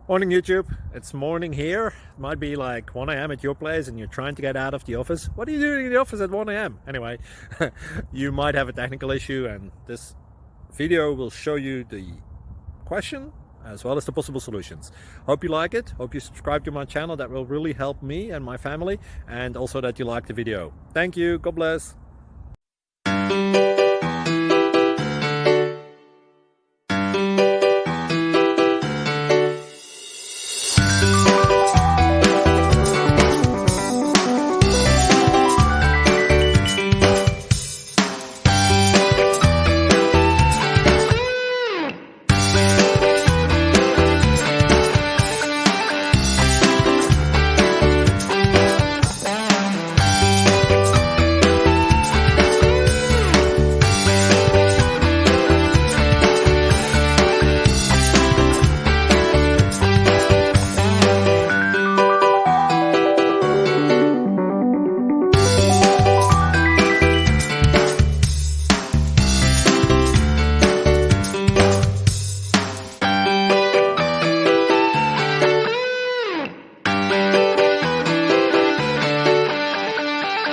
Morning YouTube, it's morning here. It might be like 1 a.m. at your place and you're trying to get out of the office. What are you doing in the office at 1 a.m.? Anyway, you might have a technical issue and this video will show you the question as well as the possible solutions. Hope you like it, hope you subscribe to my channel. That will really help me and my family, and also that you like the video. Thank you, God bless.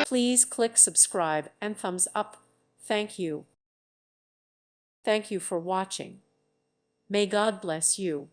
Please click subscribe and thumbs up. Thank you. Thank you for watching. May God bless you.